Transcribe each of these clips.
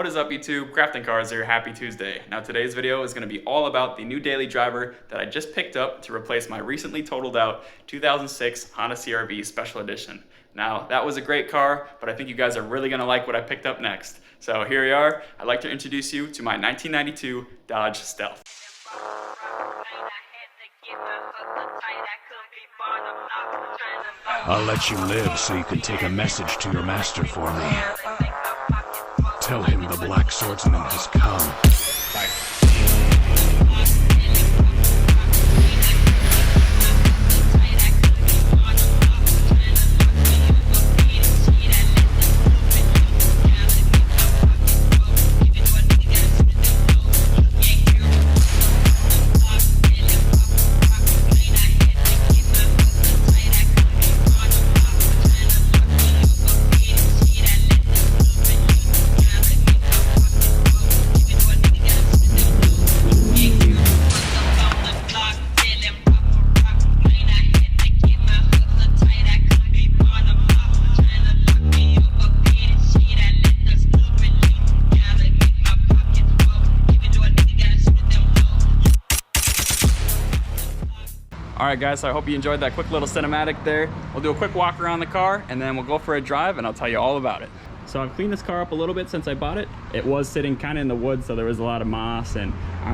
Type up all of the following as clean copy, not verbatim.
What is up YouTube? Crafting Cars here, happy Tuesday. Now today's video is going to be all about the new daily driver that I just picked up to replace my recently totaled out 2006 Honda CR-V Special Edition. Now that was a great car, but I think you guys are really going to like what I picked up next. So here we are. I'd like to introduce you to my 1992 Dodge Stealth. I'll let you live so you can take a message to your master for me. Tell him the Black Swordsman has come. Alright guys, so I hope you enjoyed that quick little cinematic there. We'll do a quick walk around the car and then we'll go for a drive and I'll tell you all about it. So I've cleaned this car up a little bit since I bought it. It was sitting kind of in the woods, so there was a lot of moss and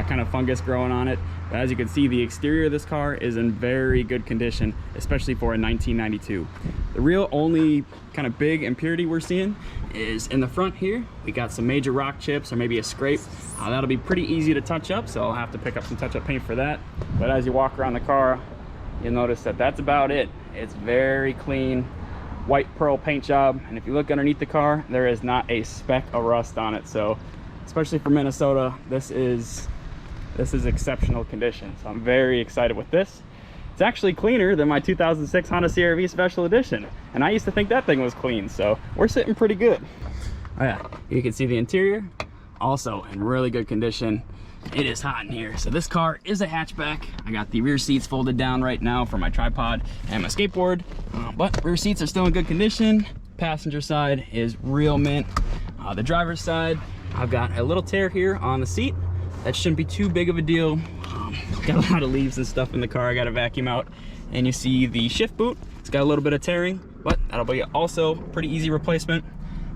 kind of fungus growing on it. But as you can see, the exterior of this car is in very good condition, especially for a 1992. The real only kind of big impurity we're seeing is in the front here. We got some major rock chips or maybe a scrape. That'll be pretty easy to touch up, so I'll have to pick up some touch-up paint for that. But as you walk around the car, you'll notice that that's about it. It's very clean, white pearl paint job. And if you look underneath the car, there is not a speck of rust on it. So especially for Minnesota, this is exceptional condition. So I'm very excited with this. It's actually cleaner than my 2006 Honda CR-V Special Edition. And I used to think that thing was clean. So we're sitting pretty good. Oh yeah, you can see the interior also in really good condition. It is hot in here. So this car is a hatchback. I got the rear seats folded down right now for my tripod and my skateboard, but rear seats are still in good condition. Passenger side is real mint. The driver's side, I've got a little tear here on the seat. That shouldn't be too big of a deal. Got a lot of leaves and stuff in the car I got to vacuum out. And you see the shift boot, it's got a little bit of tearing, but that'll be also pretty easy replacement.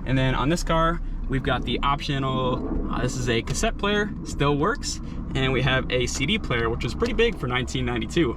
And then on this car, we've got the optional, this is a cassette player, still works, and we have a CD player, which is pretty big for 1992.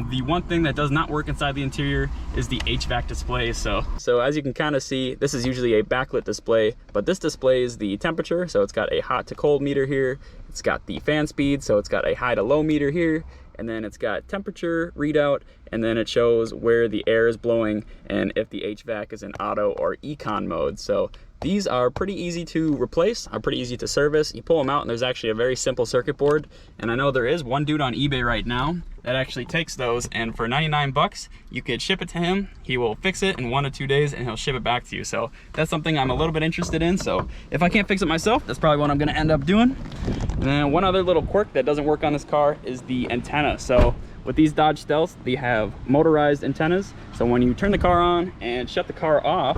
The one thing that does not work inside the interior is the HVAC display. So as you can kind of see, this is usually a backlit display, but this displays the temperature. So it's got a hot to cold meter here. It's got the fan speed, so it's got a high to low meter here. And then it's got temperature readout, and then it shows where the air is blowing and if the HVAC is in auto or econ mode. So these are pretty easy to replace, are pretty easy to service. You pull them out and there's actually a very simple circuit board. And I know there is one dude on eBay right now that actually takes those, and for 99 bucks, you could ship it to him. He will fix it in 1 to 2 days and he'll ship it back to you. So that's something I'm a little bit interested in. So if I can't fix it myself, that's probably what I'm gonna end up doing. And then one other little quirk that doesn't work on this car is the antenna. So with these Dodge Stealths, they have motorized antennas. So when you turn the car on and shut the car off,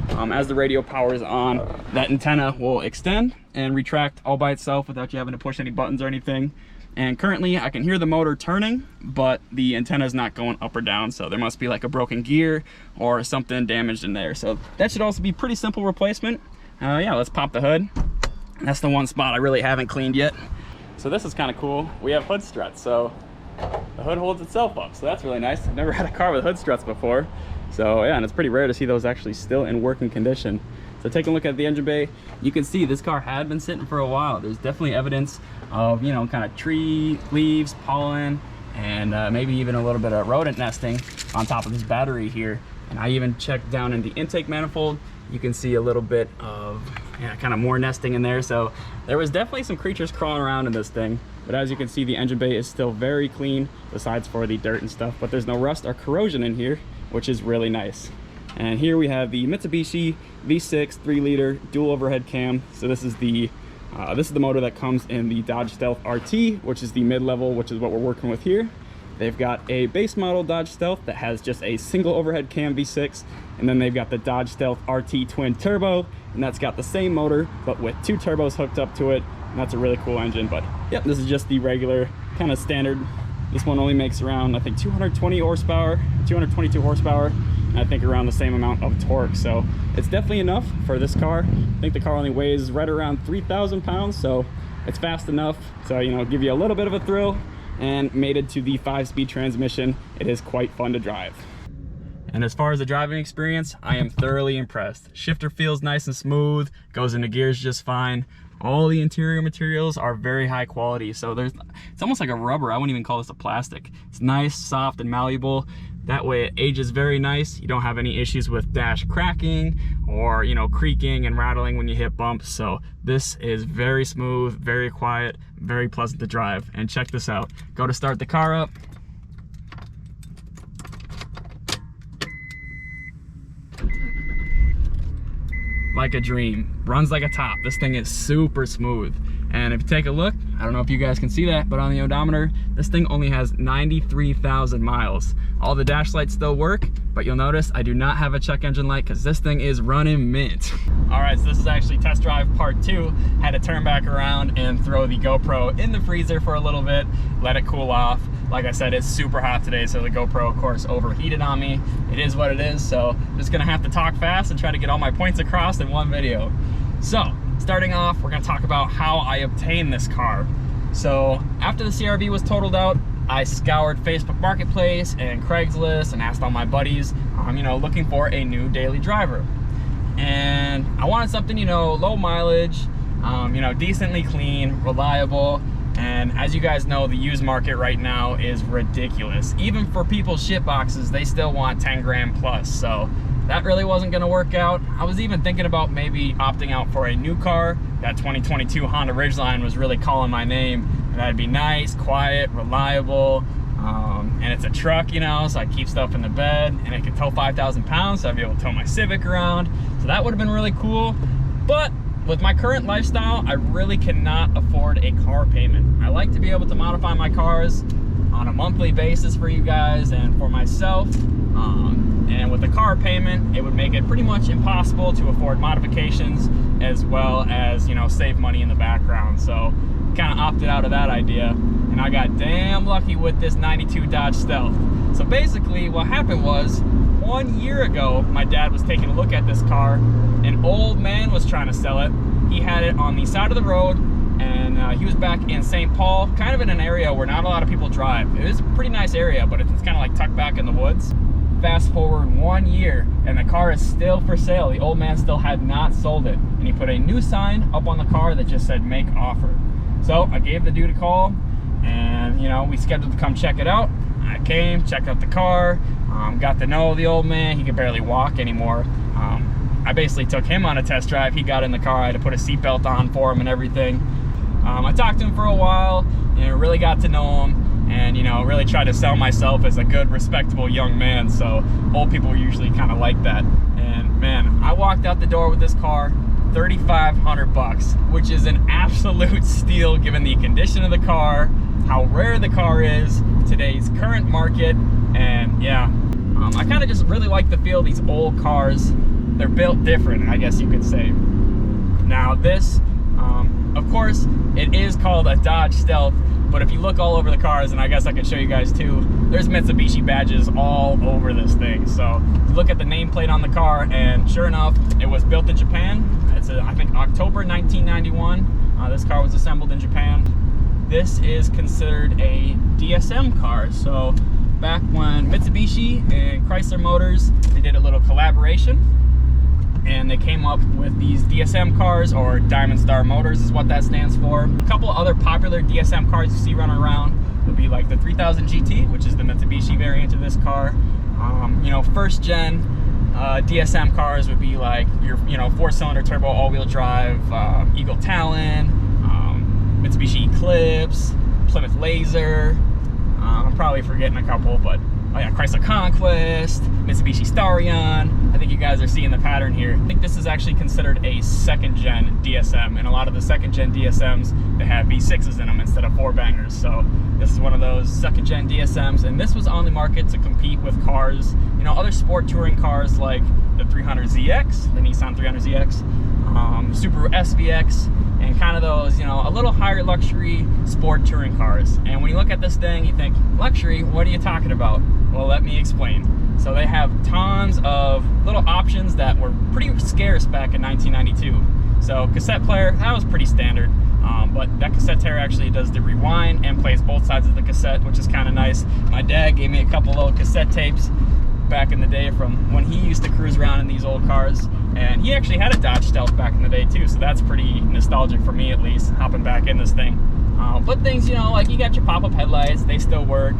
as the radio powers on, that antenna will extend and retract all by itself without you having to push any buttons or anything. And currently I can hear the motor turning, but the antenna is not going up or down. So there must be like a broken gear or something damaged in there. So that should also be pretty simple replacement. Yeah, let's pop the hood. That's the one spot I really haven't cleaned yet. So this is kind of cool. We have hood struts. So the hood holds itself up. So that's really nice. I've never had a car with hood struts before. So yeah, and it's pretty rare to see those actually still in working condition. So taking a look at the engine bay, you can see this car had been sitting for a while. There's definitely evidence of, you know, kind of tree leaves, pollen, and maybe even a little bit of rodent nesting on top of this battery here. And I even checked down in the intake manifold. You can see a little bit of, yeah, kind of more nesting in there. So there was definitely some creatures crawling around in this thing. But as you can see, the engine bay is still very clean, besides for the dirt and stuff. But there's no rust or corrosion in here, which is really nice. And here we have the Mitsubishi V6 3-liter dual overhead cam. So this is the motor that comes in the Dodge Stealth RT, which is the mid-level, which is what we're working with here. They've got a base model Dodge Stealth that has just a single overhead cam V6, and then they've got the Dodge Stealth RT twin turbo, and that's got the same motor but with 2 turbos hooked up to it, and that's a really cool engine. But yep, this is just the regular kind of standard. This one only makes around, I think, 220 horsepower, 222 horsepower, and I think around the same amount of torque. So it's definitely enough for this car. I think the car only weighs right around 3,000 pounds, so it's fast enough to, you know, give you a little bit of a thrill. And mated to the 5-speed transmission, it is quite fun to drive. And as far as the driving experience, I am thoroughly impressed. Shifter feels nice and smooth, goes into gears just fine. All the interior materials are very high quality, so it's almost like a rubber. I wouldn't even call this a plastic. It's nice, soft, and malleable. That way it ages very nice. You don't have any issues with dash cracking or, you know, creaking and rattling when you hit bumps. So this is very smooth, very quiet, very pleasant to drive. And check this out. Go to start the car up. Like a dream, runs like a top. This thing is super smooth. And if you take a look, I don't know if you guys can see that, but on the odometer, this thing only has 93,000 miles. All the dash lights still work, but you'll notice I do not have a check engine light because this thing is running mint. All right, so this is actually test drive part 2. Had to turn back around and throw the GoPro in the freezer for a little bit, let it cool off. Like I said, it's super hot today, so the GoPro, of course, overheated on me. It is what it is, so just gonna have to talk fast and try to get all my points across in one video. So, starting off, we're gonna talk about how I obtained this car. So, after the CR-V was totaled out, I scoured Facebook Marketplace and Craigslist and asked all my buddies, you know, looking for a new daily driver. And I wanted something, you know, low mileage, you know, decently clean, reliable. And as you guys know, the used market right now is ridiculous. Even for people's shit boxes, they still want 10 grand plus. So that really wasn't gonna work out. I was even thinking about maybe opting out for a new car. That 2022 Honda Ridgeline was really calling my name. And that'd be nice, quiet, reliable, and it's a truck, you know, so I keep stuff in the bed, and it can tow 5,000 pounds, so I'd be able to tow my Civic around. So that would have been really cool. But with my current lifestyle, I really cannot afford a car payment. I like to be able to modify my cars on a monthly basis for you guys and for myself. And with a car payment, it would make it pretty much impossible to afford modifications as well as, you know, save money in the background. So kind of opted out of that idea, and I got damn lucky with this 92 Dodge Stealth. So basically what happened was, 1 year ago, my dad was taking a look at this car. An old man was trying to sell it. He had it on the side of the road, and he was back in St. Paul, kind of in an area where not a lot of people drive. It is a pretty nice area, but it's kind of like tucked back in the woods. Fast forward 1 year, and the car is still for sale. The old man still had not sold it, and he put a new sign up on the car that just said "make offer." So I gave the dude a call, and, you know, we scheduled to come check it out. I came, checked out the car, got to know the old man. He could barely walk anymore. I basically took him on a test drive. He got in the car. I had to put a seatbelt on for him and everything. I talked to him for a while, you know, really got to know him, and, you know, really tried to sell myself as a good, respectable young man. So old people usually kind of like that. And man, I walked out the door with this car, 3,500 bucks, which is an absolute steal given the condition of the car, how rare the car is, today's current market. And yeah, I kind of just really like the feel of these old cars. They're built different, I guess you could say. Now this, of course, it is called a Dodge Stealth, but if you look all over the cars, and I guess I can show you guys too, there's Mitsubishi badges all over this thing. So look at the nameplate on the car, and sure enough, it was built in Japan. It's I think October 1991. This car was assembled in Japan. This is considered a DSM car. So back when Mitsubishi and Chrysler Motors, they did a little collaboration, and they came up with these DSM cars, or Diamond Star Motors is what that stands for. A couple other popular DSM cars you see running around would be like the 3000 GT, which is the Mitsubishi variant of this car. You know, first gen DSM cars would be like your, you know, 4-cylinder turbo all-wheel drive Eagle Talon, Mitsubishi Eclipse, Plymouth Laser. I'm probably forgetting a couple, but oh yeah, Chrysler Conquest, Mitsubishi Starion, and think you guys are seeing the pattern here. I think this is actually considered a second gen DSM, and a lot of the second gen DSMs, they have V6s in them instead of 4-bangers. So this is one of those second gen DSMs, and this was on the market to compete with cars, you know, other sport touring cars like the 300ZX, the Nissan 300ZX, Subaru SVX, and kind of those, you know, a little higher luxury sport touring cars. And when you look at this thing, you think, luxury, what are you talking about? Well, let me explain. So they have tons of little options that were pretty scarce back in 1992. So cassette player, that was pretty standard. But that cassette player actually does the rewind and plays both sides of the cassette, which is kind of nice. My dad gave me a couple little cassette tapes back in the day from when he used to cruise around in these old cars. And he actually had a Dodge Stealth back in the day too, so that's pretty nostalgic for me, at least, hopping back in this thing. But things, you know, like you got your pop-up headlights, they still work.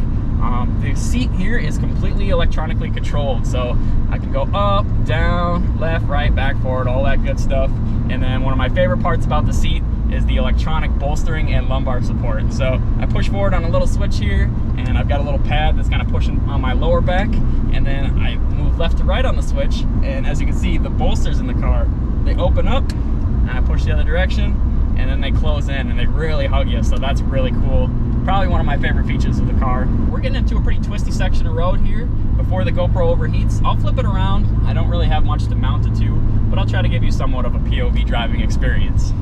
The seat here is completely electronically controlled, so I can go up, down, left, right, back, forward, all that good stuff. And then one of my favorite parts about the seat is the electronic bolstering and lumbar support. So I push forward on a little switch here, and I've got a little pad that's kind of pushing on my lower back, and then I move left to right on the switch, and as you can see, the bolsters in the car, they open up, and I push the other direction, and then they close in, and they really hug you, so that's really cool. Probably one of my favorite features of the car. We're getting into a pretty twisty section of road here before the GoPro overheats. I'll flip it around. I don't really have much to mount it to, but I'll try to give you somewhat of a POV driving experience.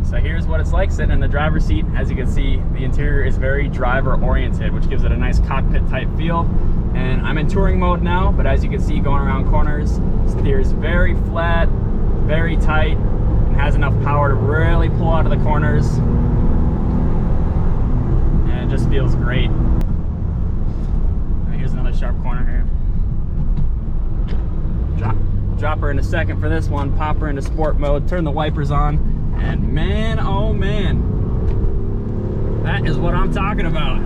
So here's what it's like sitting in the driver's seat. As you can see, the interior is very driver oriented, which gives it a nice cockpit type feel. And I'm in touring mode now, but as you can see, going around corners, steers very flat, very tight, and has enough power to really pull out of the corners. And it just feels great. And here's another sharp corner here. Drop her in a second for this one, pop her into sport mode, turn the wipers on, and man, oh man, that is what I'm talking about.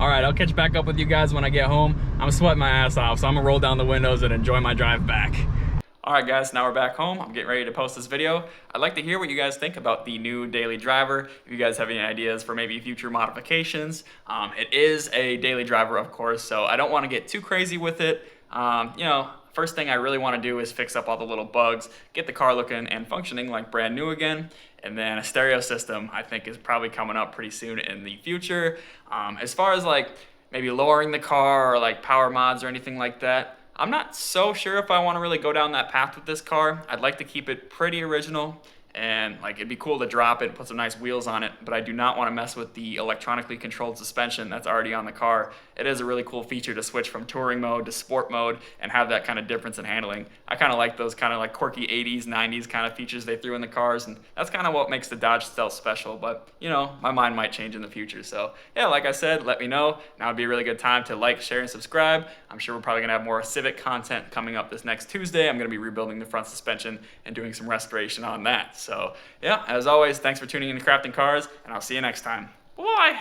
All right, I'll catch back up with you guys when I get home. I'm sweating my ass off, so I'm gonna roll down the windows and enjoy my drive back. All right, guys, now we're back home. I'm getting ready to post this video. I'd like to hear what you guys think about the new daily driver. If you guys have any ideas for maybe future modifications. It is a daily driver, of course, so I don't want to get too crazy with it. You know, first thing I really want to do is fix up all the little bugs, get the car looking and functioning like brand new again. And then a stereo system, I think, is probably coming up pretty soon in the future. As far as like maybe lowering the car or like power mods or anything like that, I'm not so sure if I want to really go down that path with this car. I'd like to keep it pretty original, and like it'd be cool to drop it and put some nice wheels on it, but I do not want to mess with the electronically controlled suspension that's already on the car. It is a really cool feature to switch from touring mode to sport mode and have that kind of difference in handling. I kind of like those kind of like quirky 80s, 90s kind of features they threw in the cars, and that's kind of what makes the Dodge Stealth special, but you know, my mind might change in the future. So yeah, like I said, let me know. Now would be a really good time to like, share, and subscribe. I'm sure we're probably gonna have more Civic content coming up this next Tuesday. I'm gonna be rebuilding the front suspension and doing some restoration on that. So yeah, as always, thanks for tuning in to Crafting Cars, and I'll see you next time. Bye.